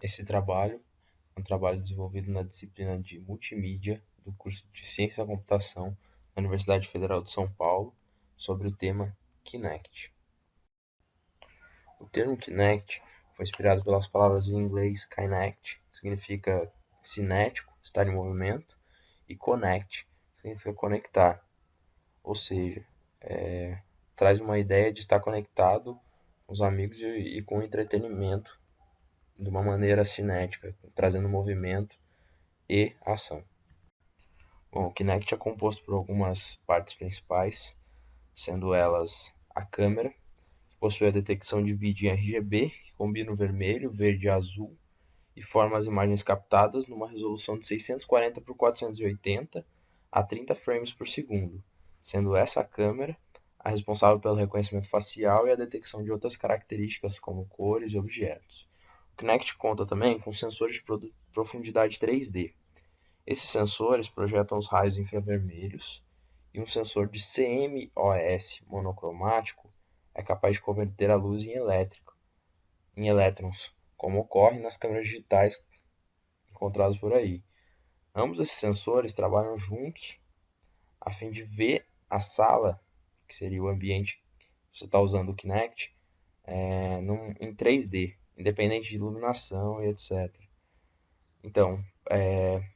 Esse trabalho é um trabalho desenvolvido na disciplina de Multimídia do curso de Ciência da Computação da Universidade Federal de São Paulo, sobre o tema Kinect. O termo Kinect foi inspirado pelas palavras em inglês Kinect, que significa cinético, estar em movimento, e Connect, que significa conectar, ou seja, traz uma ideia de estar conectado com os amigos e com o entretenimento de uma maneira cinética, trazendo movimento e ação. Bom, o Kinect é composto por algumas partes principais, sendo elas a câmera, que possui a detecção de vídeo em RGB, que combina o vermelho, verde e azul, e forma as imagens captadas numa resolução de 640 por 480 a 30 frames por segundo, sendo essa câmera a responsável pelo reconhecimento facial e a detecção de outras características como cores e objetos. O Kinect conta também com sensores de profundidade 3D. Esses sensores projetam os raios infravermelhos e um sensor de CMOS monocromático é capaz de converter a luz em elétrons, como ocorre nas câmeras digitais encontradas por aí. Ambos esses sensores trabalham juntos a fim de ver a sala, que seria o ambiente que você está usando o Kinect, em 3D, independente de iluminação e etc. Então,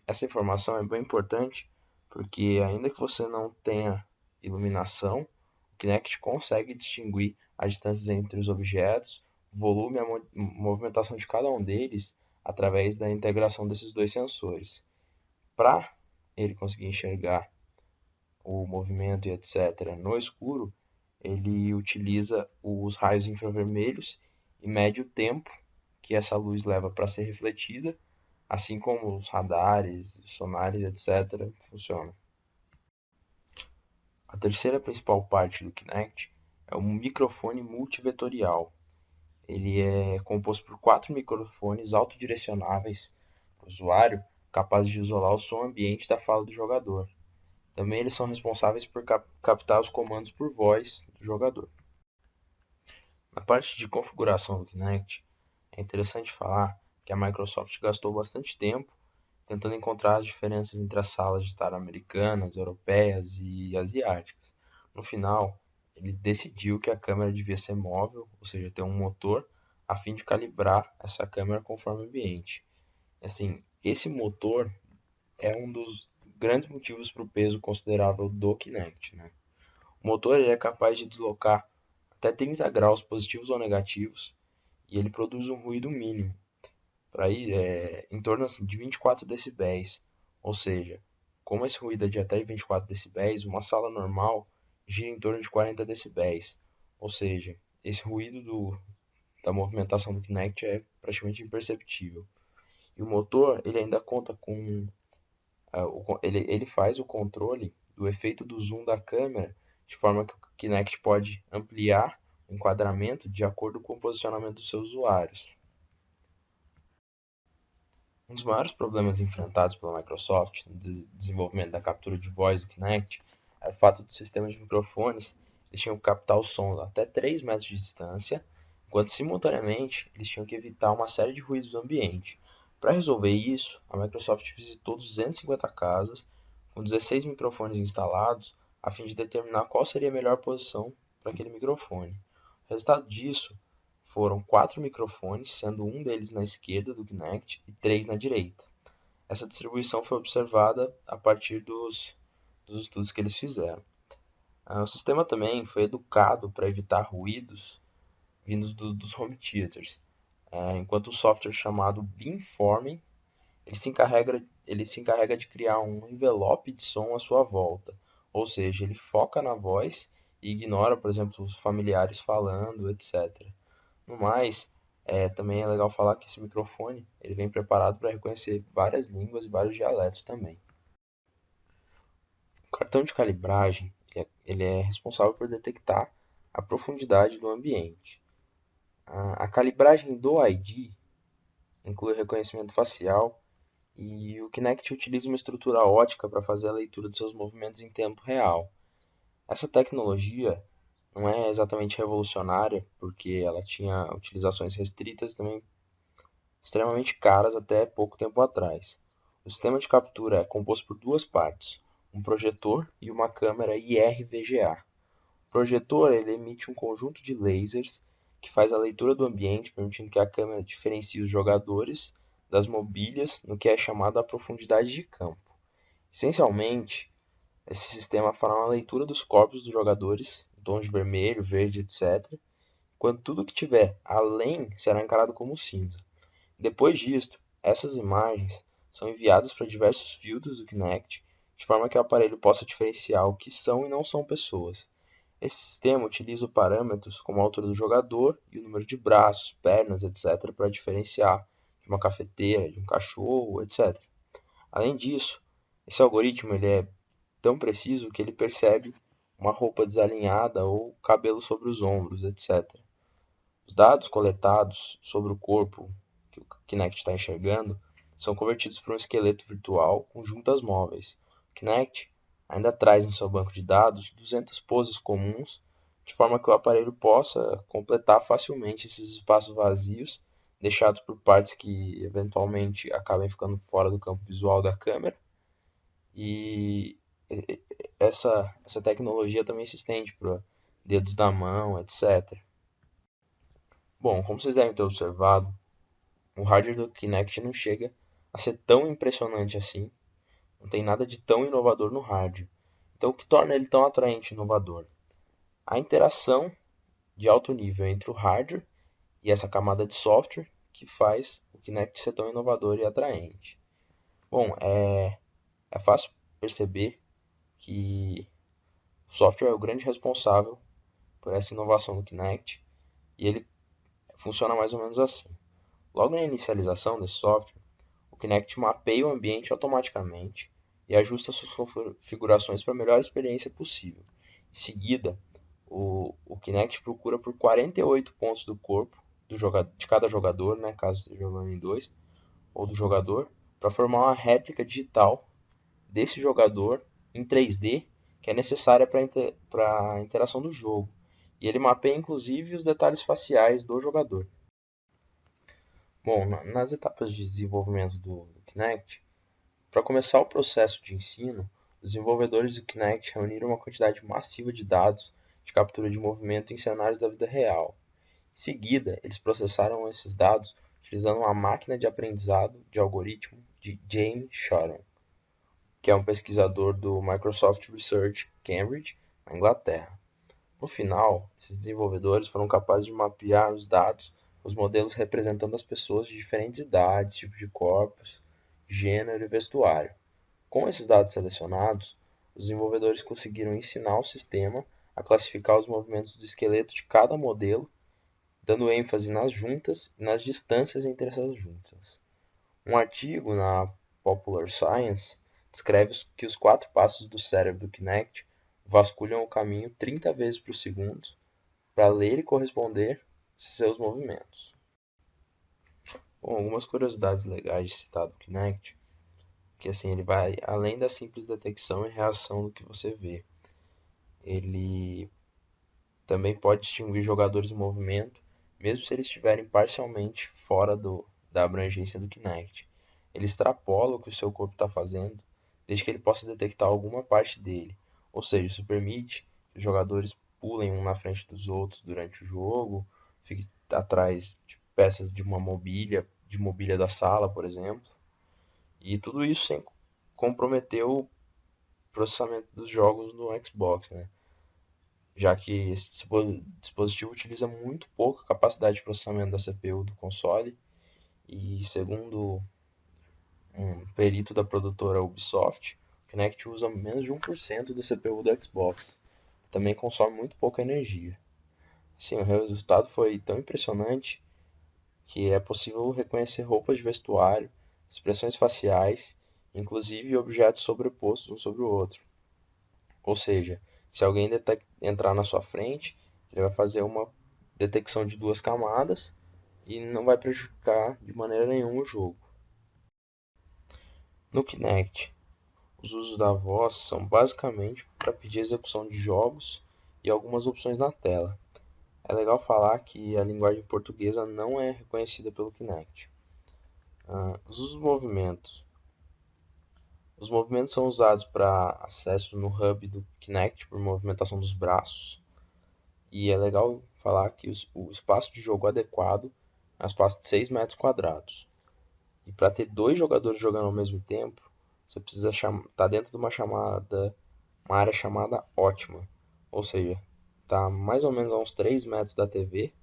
essa informação é bem importante porque, ainda que você não tenha iluminação, o Kinect consegue distinguir as distâncias entre os objetos, o volume e a movimentação de cada um deles através da integração desses dois sensores. Para ele conseguir enxergar o movimento e etc. no escuro, ele utiliza os raios infravermelhos e mede o tempo que essa luz leva para ser refletida, assim como os radares, sonares, etc. funcionam. A terceira principal parte do Kinect é o microfone multivetorial. Ele é composto por 4 microfones autodirecionáveis para o usuário, capazes de isolar o som ambiente da fala do jogador. Também eles são responsáveis por captar os comandos por voz do jogador. Na parte de configuração do Kinect, é interessante falar que a Microsoft gastou bastante tempo tentando encontrar as diferenças entre as salas de estar americanas, europeias e asiáticas. No final, ele decidiu que a câmera devia ser móvel, ou seja, ter um motor, a fim de calibrar essa câmera conforme o ambiente. Assim, esse motor é um dos grandes motivos para o peso considerável do Kinect, né? O motor ele é capaz de deslocar até 30 graus positivos ou negativos e ele produz um ruído mínimo, para ir em torno assim, de 24 decibéis. Ou seja, como esse ruído é de até 24 decibéis, uma sala normal gira em torno de 40 decibéis. Ou seja, esse ruído da movimentação do Kinect é praticamente imperceptível. E o motor ele ainda conta com ele faz o controle do efeito do zoom da câmera, de forma que o Kinect pode ampliar o enquadramento de acordo com o posicionamento dos seus usuários. Um dos maiores problemas enfrentados pela Microsoft no desenvolvimento da captura de voz do Kinect é o fato dos sistemas de microfones eles tinham que captar o som a até 3 metros de distância, enquanto simultaneamente eles tinham que evitar uma série de ruídos do ambiente. Para resolver isso, a Microsoft visitou 250 casas com 16 microfones instalados a fim de determinar qual seria a melhor posição para aquele microfone. O resultado disso foram 4 microfones, sendo um deles na esquerda do Kinect e 3 na direita. Essa distribuição foi observada a partir dos estudos que eles fizeram. O sistema também foi educado para evitar ruídos vindos dos home theaters, enquanto o software chamado Beamforming ele se encarrega de criar um envelope de som à sua volta, ou seja, ele foca na voz e ignora, por exemplo, os familiares falando, etc. No mais, também é legal falar que esse microfone ele vem preparado para reconhecer várias línguas e vários dialetos também. O cartão de calibragem ele é responsável por detectar a profundidade do ambiente. A calibragem do ID inclui reconhecimento facial e o Kinect utiliza uma estrutura ótica para fazer a leitura de seus movimentos em tempo real. Essa tecnologia não é exatamente revolucionária, porque ela tinha utilizações restritas e também extremamente caras até pouco tempo atrás. O sistema de captura é composto por duas partes, um projetor e uma câmera IR-VGA. O projetor ele emite um conjunto de lasers que faz a leitura do ambiente, permitindo que a câmera diferencie os jogadores das mobílias no que é chamado a profundidade de campo. Essencialmente, esse sistema fará uma leitura dos corpos dos jogadores, em tons de vermelho, verde, etc., enquanto tudo que tiver além será encarado como cinza. Depois disto, essas imagens são enviadas para diversos filtros do Kinect, de forma que o aparelho possa diferenciar o que são e não são pessoas. Esse sistema utiliza parâmetros como a altura do jogador e o número de braços, pernas, etc., para diferenciar de uma cafeteira, de um cachorro, etc. Além disso, esse algoritmo ele é tão preciso que ele percebe uma roupa desalinhada ou cabelo sobre os ombros, etc. Os dados coletados sobre o corpo que o Kinect está enxergando são convertidos para um esqueleto virtual com juntas móveis. O Kinect ainda traz no seu banco de dados 200 poses comuns, de forma que o aparelho possa completar facilmente esses espaços vazios, deixados por partes que eventualmente acabem ficando fora do campo visual da câmera. E essa tecnologia também se estende para dedos da mão, etc. Bom, como vocês devem ter observado, o hardware do Kinect não chega a ser tão impressionante assim, não tem nada de tão inovador no hardware. Então, o que torna ele tão atraente e inovador? A interação de alto nível entre o hardware e essa camada de software que faz o Kinect ser tão inovador e atraente. Bom, é fácil perceber que o software é o grande responsável por essa inovação do Kinect e ele funciona mais ou menos assim. Logo na inicialização desse software, o Kinect mapeia o ambiente automaticamente e ajusta suas configurações para a melhor experiência possível. Em seguida, o Kinect procura por 48 pontos do corpo de cada jogador, né, caso esteja jogando em dois, ou do jogador, para formar uma réplica digital desse jogador em 3D que é necessária para a interação do jogo. E ele mapeia inclusive os detalhes faciais do jogador. Bom, nas etapas de desenvolvimento do Kinect, para começar o processo de ensino, os desenvolvedores do Kinect reuniram uma quantidade massiva de dados de captura de movimento em cenários da vida real. Em seguida, eles processaram esses dados utilizando uma máquina de aprendizado de algoritmo de James Shoreham, que é um pesquisador do Microsoft Research Cambridge, na Inglaterra. No final, esses desenvolvedores foram capazes de mapear os dados, os modelos representando as pessoas de diferentes idades, tipos de corpos, gênero e vestuário. Com esses dados selecionados, os desenvolvedores conseguiram ensinar o sistema a classificar os movimentos do esqueleto de cada modelo, dando ênfase nas juntas e nas distâncias entre essas juntas. Um artigo na Popular Science descreve que os 4 passos do cérebro do Kinect vasculham o caminho 30 vezes por segundo para ler e corresponder seus movimentos. Bom, algumas curiosidades legais de citar do Kinect, que assim, ele vai além da simples detecção e reação do que você vê. Ele também pode distinguir jogadores em movimento, mesmo se eles estiverem parcialmente fora da abrangência do Kinect. Ele extrapola o que o seu corpo está fazendo, desde que ele possa detectar alguma parte dele. Ou seja, isso permite que os jogadores pulem um na frente dos outros durante o jogo, fiquem atrás de peças de mobília da sala, por exemplo. E tudo isso sem comprometer o processamento dos jogos no Xbox, né? Já que esse dispositivo utiliza muito pouca capacidade de processamento da CPU do console e, segundo um perito da produtora Ubisoft, o Kinect usa menos de 1% da CPU do Xbox. Também consome muito pouca energia. Sim, o resultado foi tão impressionante que é possível reconhecer roupas de vestuário, expressões faciais, inclusive objetos sobrepostos um sobre o outro. Ou seja, se alguém entrar na sua frente, ele vai fazer uma detecção de 2 camadas e não vai prejudicar de maneira nenhuma o jogo. No Kinect, os usos da voz são basicamente para pedir execução de jogos e algumas opções na tela. É legal falar que a linguagem portuguesa não é reconhecida pelo Kinect. Os movimentos. Os movimentos são usados para acesso no hub do Kinect por movimentação dos braços. E é legal falar que o espaço de jogo adequado é um espaço de 6 metros quadrados. E para ter dois jogadores jogando ao mesmo tempo, você precisa estar dentro de uma área chamada ótima. Ou seja, está mais ou menos a uns 3 metros da TV.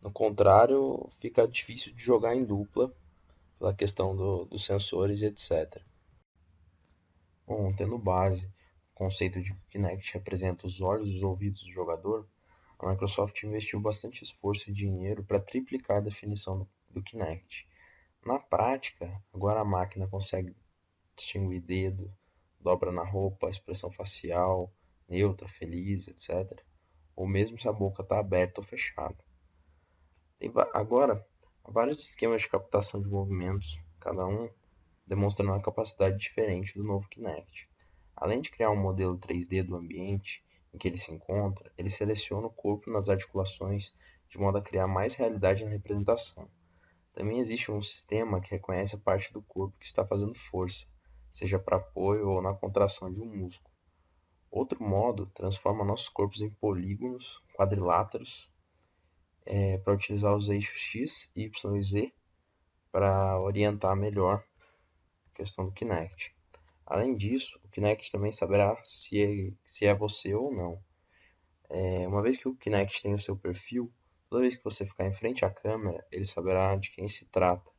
No contrário, fica difícil de jogar em dupla pela questão dos sensores e etc. Bom, tendo base o conceito de que o Kinect representa os olhos e os ouvidos do jogador, a Microsoft investiu bastante esforço e dinheiro para triplicar a definição do Kinect. Na prática, agora a máquina consegue distinguir dedo, dobra na roupa, expressão facial, neutra, feliz, etc. Ou mesmo se a boca está aberta ou fechada. Agora, há vários esquemas de captação de movimentos, cada um demonstrando uma capacidade diferente do novo Kinect. Além de criar um modelo 3D do ambiente em que ele se encontra, ele seleciona o corpo nas articulações de modo a criar mais realidade na representação. Também existe um sistema que reconhece a parte do corpo que está fazendo força, seja para apoio ou na contração de um músculo. Outro modo transforma nossos corpos em polígonos quadriláteros para utilizar os eixos X, Y e Z para orientar melhor a questão do Kinect. Além disso, o Kinect também saberá se é você ou não. Uma vez que o Kinect tem o seu perfil, toda vez que você ficar em frente à câmera, ele saberá de quem se trata.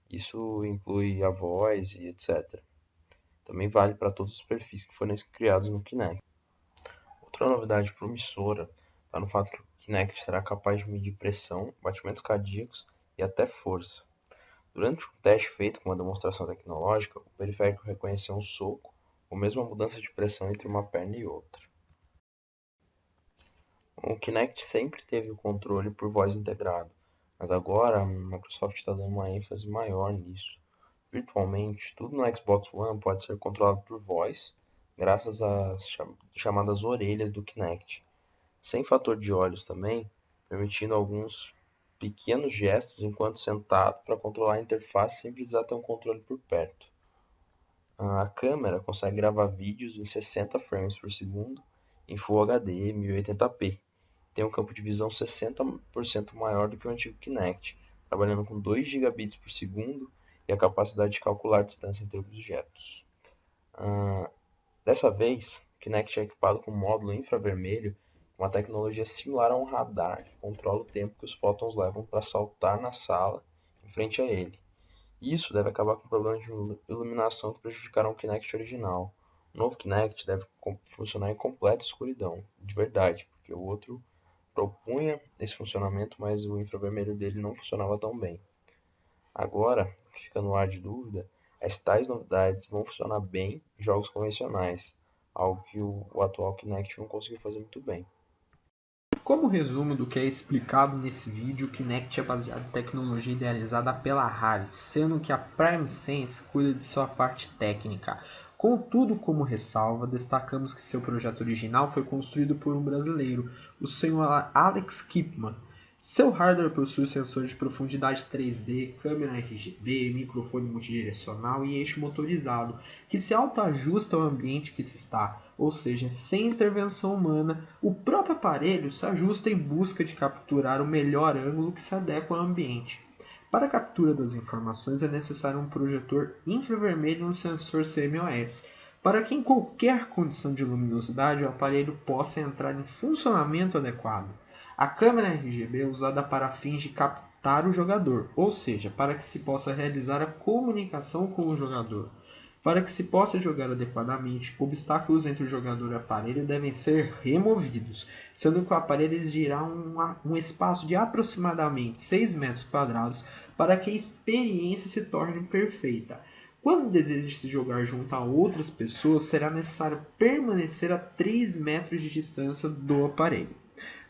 Isso inclui a voz e etc. Também vale para todos os perfis que forem criados no Kinect. Outra novidade promissora está no fato que o Kinect será capaz de medir pressão, batimentos cardíacos e até força. Durante um teste feito com uma demonstração tecnológica, o periférico reconheceu um soco ou mesmo a mudança de pressão entre uma perna e outra. O Kinect sempre teve o controle por voz integrado, mas agora a Microsoft está dando uma ênfase maior nisso. Virtualmente, tudo no Xbox One pode ser controlado por voz, graças às chamadas orelhas do Kinect, sem fator de olhos também, permitindo alguns pequenos gestos enquanto sentado para controlar a interface sem precisar ter um controle por perto. A câmera consegue gravar vídeos em 60 frames por segundo em Full HD 1080p. Tem um campo de visão 60% maior do que o antigo Kinect, trabalhando com 2 gigabits por segundo e a capacidade de calcular a distância entre objetos. Dessa vez, o Kinect é equipado com um módulo infravermelho, uma tecnologia similar a um radar que controla o tempo que os fótons levam para saltar na sala em frente a ele. Isso deve acabar com problemas de iluminação que prejudicaram o Kinect original. O novo Kinect deve funcionar em completa escuridão, de verdade, porque o outro propunha esse funcionamento, mas o infravermelho dele não funcionava tão bem. Agora, o que fica no ar de dúvida é se tais novidades vão funcionar bem em jogos convencionais, algo que o atual Kinect não conseguiu fazer muito bem. Como resumo do que é explicado nesse vídeo, o Kinect é baseado em tecnologia idealizada pela Harris, sendo que a PrimeSense cuida de sua parte técnica. Contudo, como ressalva, destacamos que seu projeto original foi construído por um brasileiro, o senhor Alex Kipman. Seu hardware possui sensor de profundidade 3D, câmera RGB, microfone multidirecional e eixo motorizado, que se autoajusta ao ambiente que se está, ou seja, sem intervenção humana, o próprio aparelho se ajusta em busca de capturar o melhor ângulo que se adequa ao ambiente. Para a captura das informações é necessário um projetor infravermelho no sensor CMOS, para que em qualquer condição de luminosidade o aparelho possa entrar em funcionamento adequado. A câmera RGB é usada para fins de captar o jogador, ou seja, para que se possa realizar a comunicação com o jogador. Para que se possa jogar adequadamente, obstáculos entre o jogador e o aparelho devem ser removidos, sendo que o aparelho exigirá um espaço de aproximadamente 6 metros quadrados para que a experiência se torne perfeita. Quando deseja-se jogar junto a outras pessoas, será necessário permanecer a 3 metros de distância do aparelho.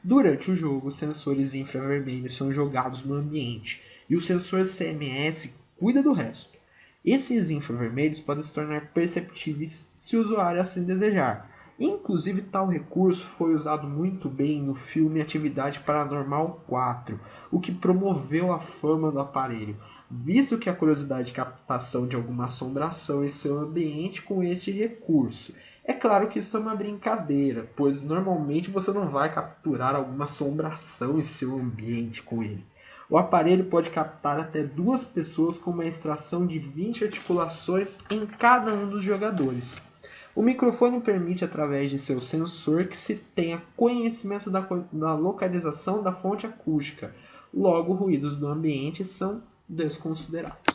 Durante o jogo, sensores infravermelhos são jogados no ambiente e o sensor CMS cuida do resto. Esses infravermelhos podem se tornar perceptíveis se o usuário assim desejar. Inclusive, tal recurso foi usado muito bem no filme Atividade Paranormal 4, o que promoveu a fama do aparelho. visto que a curiosidade de captação de alguma assombração em seu ambiente com este recurso. É claro que isso é uma brincadeira, pois normalmente você não vai capturar alguma assombração em seu ambiente com ele. O aparelho pode captar até 2 pessoas com uma extração de 20 articulações em cada um dos jogadores. O microfone permite, através de seu sensor, que se tenha conhecimento da localização da fonte acústica. Logo, ruídos do ambiente são desconsiderados.